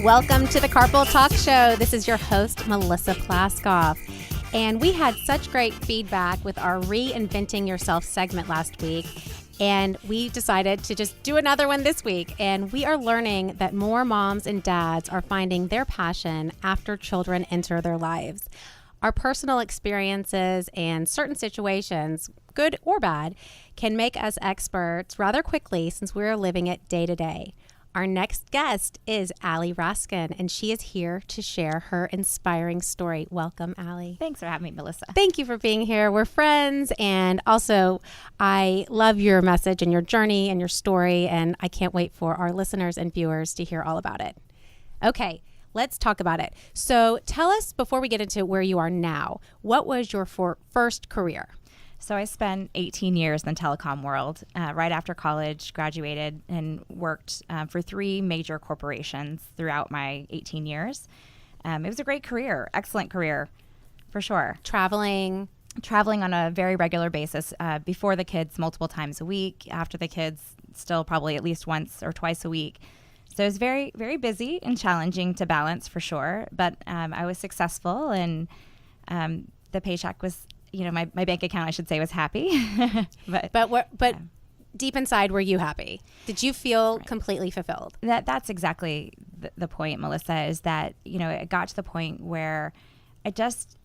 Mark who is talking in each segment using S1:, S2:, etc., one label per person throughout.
S1: Welcome to the Carpool Talk Show. This is your host, Melissa Plaskoff. And we had such great feedback with our Reinventing Yourself segment last week. And we decided to just do another one this week. And we are learning that more moms and dads are finding their passion after children enter their lives. Our personal experiences and certain situations, good or bad, can make us experts rather quickly since we're living it day to day. Our next guest is Allie Raskin, and she is here to share her inspiring story. Welcome, Allie.
S2: Thanks for having me, Melissa.
S1: Thank you for being here. We're friends, and also I love your message and your journey and your story, and I can't wait for our listeners and viewers to hear all about it. Okay, let's talk about it. So tell us, before we get into where you are now, what was your first career?
S2: So I spent 18 years in the telecom world. Right after college, graduated and worked for 3 major corporations throughout my 18 years. It was a great career, excellent career, for sure.
S1: Traveling
S2: on a very regular basis, before the kids, multiple times a week. After the kids, still probably at least once or twice a week. So it was very, very busy and challenging to balance, for sure. But I was successful, and the paycheck was, my bank account, I should say, was happy.
S1: but deep inside, were you happy? Did you feel completely fulfilled?
S2: That's exactly the point, Melissa, is that, it got to the point where I just,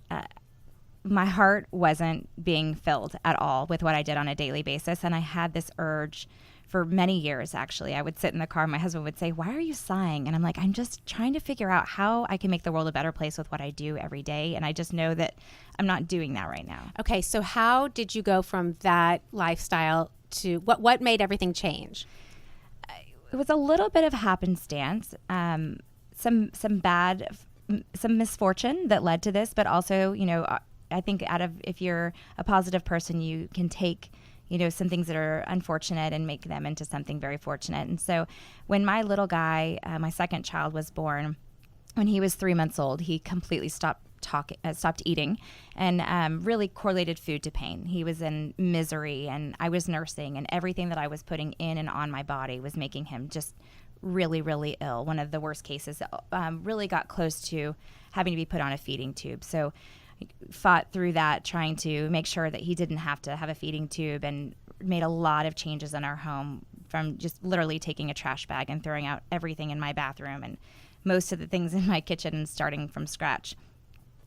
S2: my heart wasn't being filled at all with what I did on a daily basis. And I had this urge for many years, actually. I would sit in the car, my husband would say, "Why are you sighing?" And I'm like, "I'm just trying to figure out how I can make the world a better place with what I do every day. And I just know that I'm not doing that right now."
S1: Okay, so how did you go from that lifestyle to what made everything change?
S2: It was a little bit of happenstance, some misfortune that led to this, but also, I think if you're a positive person, you can take some things that are unfortunate and make them into something very fortunate. And so when my little guy, my second child, was born, when he was 3 months old, he completely stopped eating, and really correlated food to pain. He was in misery, and I was nursing, and everything that I was putting in and on my body was making him just really, really ill. One of the worst cases, really got close to having to be put on a feeding tube. So fought through that, trying to make sure that he didn't have to have a feeding tube, and made a lot of changes in our home, from just literally taking a trash bag and throwing out everything in my bathroom and most of the things in my kitchen, and starting from scratch.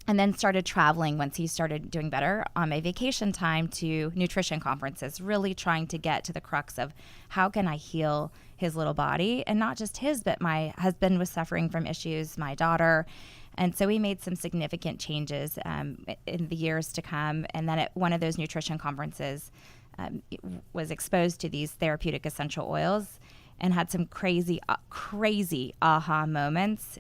S2: And then started traveling once he started doing better on my vacation time to nutrition conferences, really trying to get to the crux of how can I heal his little body, and not just his, but my husband was suffering from issues, my daughter. And so we made some significant changes in the years to come. And then at one of those nutrition conferences, was exposed to these therapeutic essential oils, and had some crazy aha moments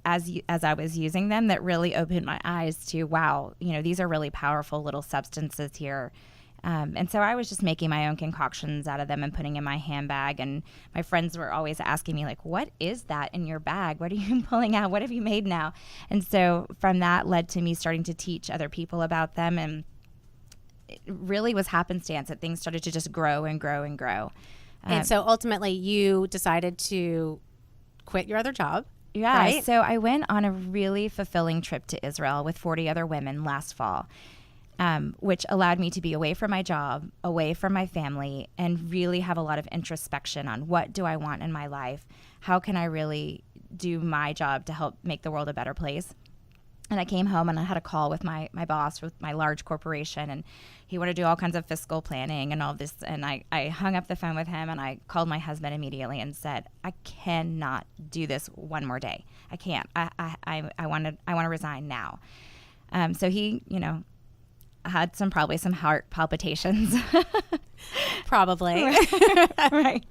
S2: as I was using them, that really opened my eyes to, wow, these are really powerful little substances here. And so I was just making my own concoctions out of them and putting in my handbag. And my friends were always asking me, like, "What is that in your bag? What are you pulling out? What have you made now?" And so from that led to me starting to teach other people about them. And it really was happenstance that things started to just grow and grow and grow.
S1: And so ultimately you decided to quit your other job.
S2: Yeah.
S1: Right?
S2: So I went on a really fulfilling trip to Israel with 40 other women last fall. Which allowed me to be away from my job, away from my family, and really have a lot of introspection on what do I want in my life? How can I really do my job to help make the world a better place? And I came home and I had a call with my boss, with my large corporation, and he wanted to do all kinds of fiscal planning and all this. And I hung up the phone with him, and I called my husband immediately and said, "I cannot do this one more day. I can't. I want to resign now." So he, had probably some heart palpitations.
S1: Probably.
S2: Right.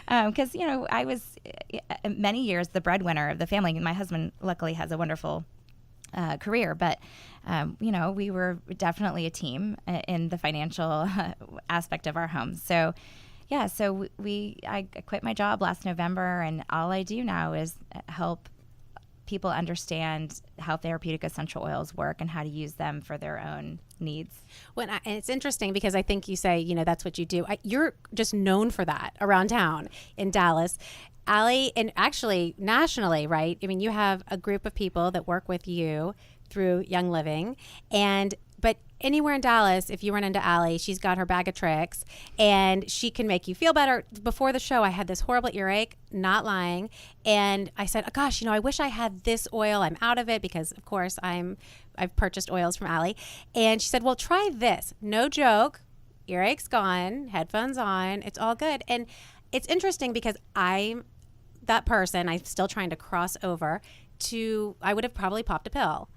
S2: Because, I was many years the breadwinner of the family. My husband luckily has a wonderful career, but, we were definitely a team in the financial aspect of our home. So, yeah, so I quit my job last November, and all I do now is help people understand how therapeutic essential oils work and how to use them for their own needs.
S1: And it's interesting because I think you say, that's what you do. You're just known for that around town in Dallas. Allie, and actually nationally, right? I mean, you have a group of people that work with you through Young Living, but anywhere in Dallas, if you run into Allie, she's got her bag of tricks, and she can make you feel better. Before the show, I had this horrible earache, not lying, and I said, oh, gosh, I wish I had this oil. I'm out of it because, of course, I've purchased oils from Allie, and she said, well, try this. No joke, earache's gone, headphones on, it's all good. And it's interesting because I'm that person. I'm still trying to cross over to, I would have probably popped a pill.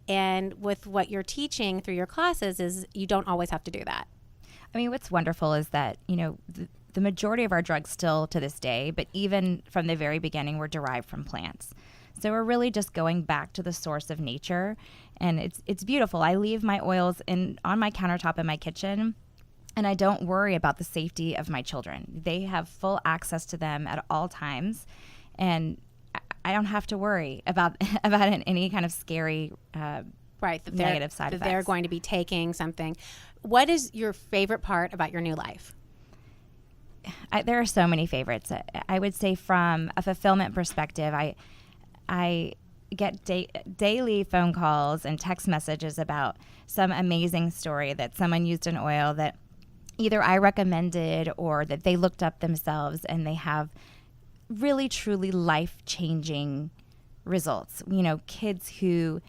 S1: And with what you're teaching through your classes is you don't always have to do that.
S2: I mean, what's wonderful is that, the majority of our drugs still to this day, but even from the very beginning, were derived from plants. So we're really just going back to the source of nature. And it's beautiful. I leave my oils on my countertop in my kitchen, and I don't worry about the safety of my children. They have full access to them at all times. And I don't have to worry about any kind of scary negative side effects.
S1: They're going to be taking something. What is your favorite part about your new life?
S2: There are so many favorites. I would say from a fulfillment perspective, I get daily phone calls and text messages about some amazing story that someone used an oil that either I recommended or that they looked up themselves, and they have really, truly life-changing results. Kids who,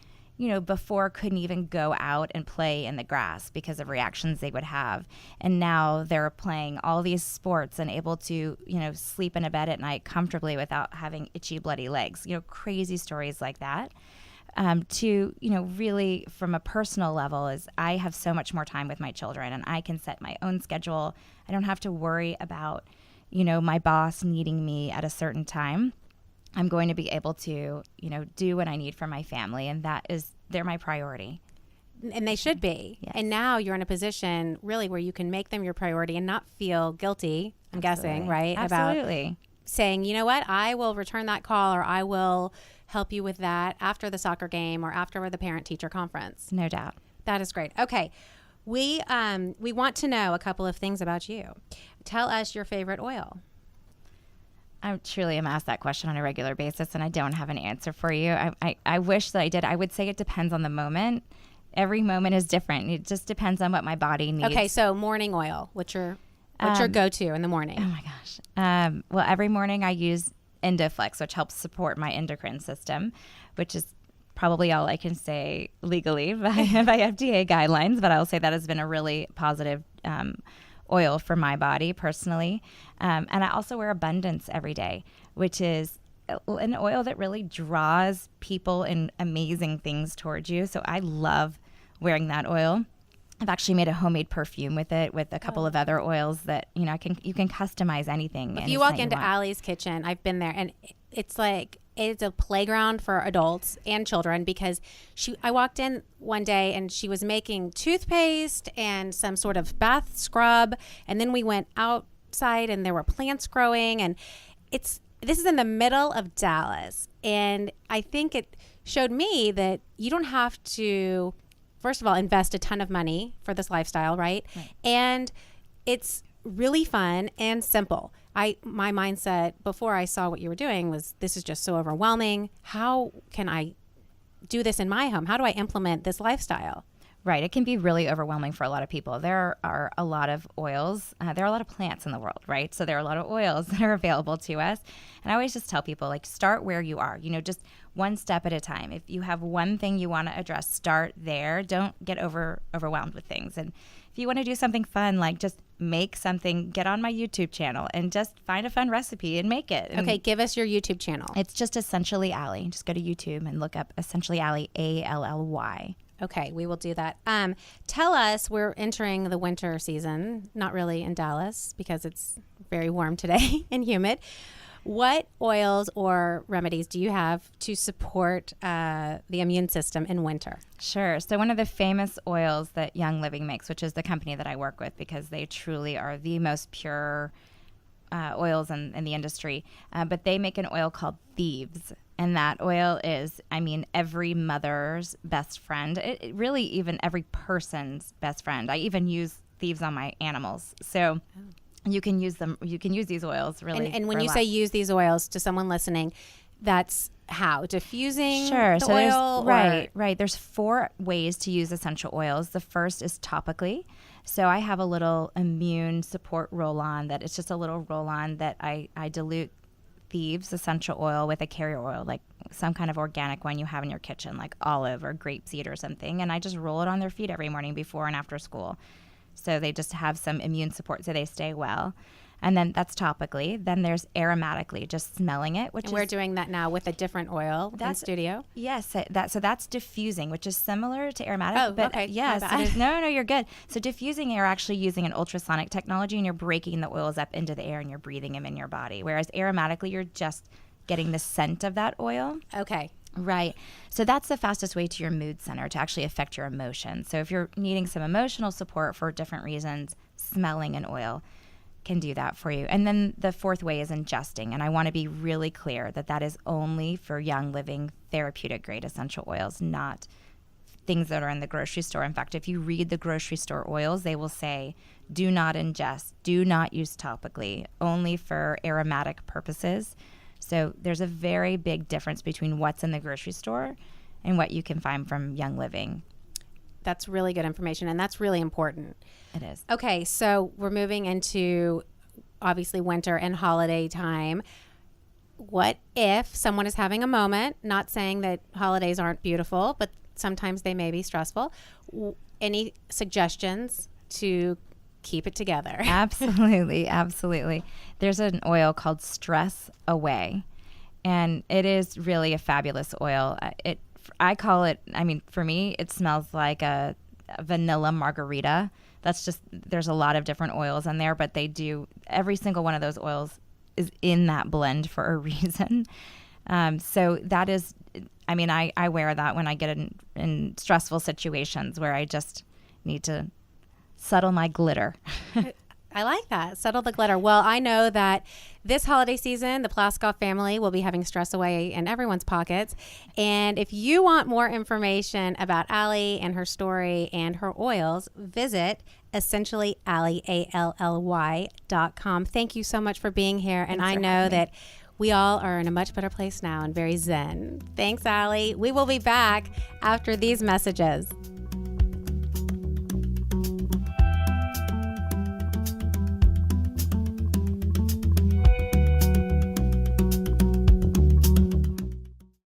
S2: before couldn't even go out and play in the grass because of reactions they would have. And now they're playing all these sports and able to, sleep in a bed at night comfortably without having itchy, bloody legs. Crazy stories like that. To, really from a personal level is I have so much more time with my children, and I can set my own schedule. I don't have to worry about, my boss needing me at a certain time. I'm going to be able to, do what I need for my family, and they're my priority.
S1: And they should be.
S2: Yes.
S1: And now you're in a position really where you can make them your priority and not feel guilty, I'm guessing, right?
S2: Absolutely.
S1: About saying, you know what, I will return that call, or I will help you with that after the soccer game or after the parent-teacher conference.
S2: No doubt.
S1: That is great. Okay. We want to know a couple of things about you. Tell us your favorite oil.
S2: I truly am asked that question on a regular basis, and I don't have an answer for you. I wish that I did. I would say it depends on the moment. Every moment is different. It just depends on what my body needs.
S1: Okay, so morning oil. What's your go-to in the morning?
S2: Oh my gosh. Well, every morning I use Endoflex, which helps support my endocrine system, which is probably all I can say legally by FDA guidelines, but I'll say that has been a really positive oil for my body personally. And I also wear Abundance every day, which is an oil that really draws people and amazing things towards you. So I love wearing that oil. I've actually made a homemade perfume with it, with a couple of other oils that, you can customize anything.
S1: If you walk into Allie's kitchen, I've been there, and it's like, it's a playground for adults and children, because I walked in one day and she was making toothpaste and some sort of bath scrub. And then we went outside and there were plants growing, and this is in the middle of Dallas. And I think it showed me that you don't have to, first of all, invest a ton of money for this lifestyle, right? And it's really fun and simple. My mindset before I saw what you were doing was, this is just so overwhelming. How can I do this in my home? How do I implement this lifestyle?
S2: Right. It can be really overwhelming for a lot of people. There are a lot of oils. There are a lot of plants in the world, right? So there are a lot of oils that are available to us. And I always just tell people, start where you are, just one step at a time. If you have one thing you want to address, start there. Don't get overwhelmed with things. And if you want to do something fun, just make something, get on my YouTube channel and just find a fun recipe and make it.
S1: Okay, give us your YouTube channel.
S2: It's just Essentially Allie. Just go to YouTube and look up Essentially Allie, Ally.
S1: Okay, we will do that. Tell us, we're entering the winter season, not really in Dallas because it's very warm today and humid. What oils or remedies do you have to support the immune system in winter?
S2: Sure. So one of the famous oils that Young Living makes, which is the company that I work with, because they truly are the most pure oils in the industry, but they make an oil called Thieves. And that oil is, every mother's best friend. It really even every person's best friend. I even use Thieves on my animals. So you can use them. You can use these oils really.
S1: And when you say use these oils to someone listening, that's how? Diffusing
S2: sure.
S1: the
S2: So
S1: oil?
S2: Right. There's 4 ways to use essential oils. The first is topically. So I have a little immune support roll-on that it's just a little roll-on that I dilute Thieves essential oil with a carrier oil, like some kind of organic one you have in your kitchen, like olive or grapeseed or something. And I just roll it on their feet every morning before and after school. So they just have some immune support so they stay well. And then that's topically. Then there's aromatically, just smelling it, which
S1: we're doing that now with a different oil in studio.
S2: Yes, that's diffusing, which is similar to aromatic.
S1: Oh,
S2: but
S1: okay.
S2: Yeah, so no, you're good. So diffusing, you're actually using an ultrasonic technology, and you're breaking the oils up into the air, and you're breathing them in your body. Whereas aromatically, you're just getting the scent of that oil.
S1: Okay.
S2: Right. So that's the fastest way to your mood center to actually affect your emotions. So if you're needing some emotional support for different reasons, smelling an oil can do that for you. And then the 4th way is ingesting. And I want to be really clear that that is only for young living therapeutic grade essential oils, not things that are in the grocery store. In fact, if you read the grocery store oils, they will say, do not ingest, do not use topically, only for aromatic purposes. So there's a very big difference between what's in the grocery store and what you can find from Young Living.
S1: That's really good information, and that's really important.
S2: It is.
S1: Okay, so we're moving into obviously winter and holiday time. What if someone is having a moment, not saying that holidays aren't beautiful, but sometimes they may be stressful. Any suggestions to keep it together?
S2: Absolutely. There's an oil called Stress Away, and it is really a fabulous oil. I call it, for me, it smells like a vanilla margarita. That's just, there's a lot of different oils in there, but every single one of those oils is in that blend for a reason. So that is, I wear that when I get in stressful situations where I just need to settle my glitter.
S1: I like that. Settle the glitter. Well, I know that this holiday season, the Plaskoff family will be having Stress Away in everyone's pockets. And if you want more information about Allie and her story and her oils, visit essentiallyally.com. Thank you so much for being here. And I know that we all are in a much better place now and very zen. Thanks, Allie. We will be back after these messages.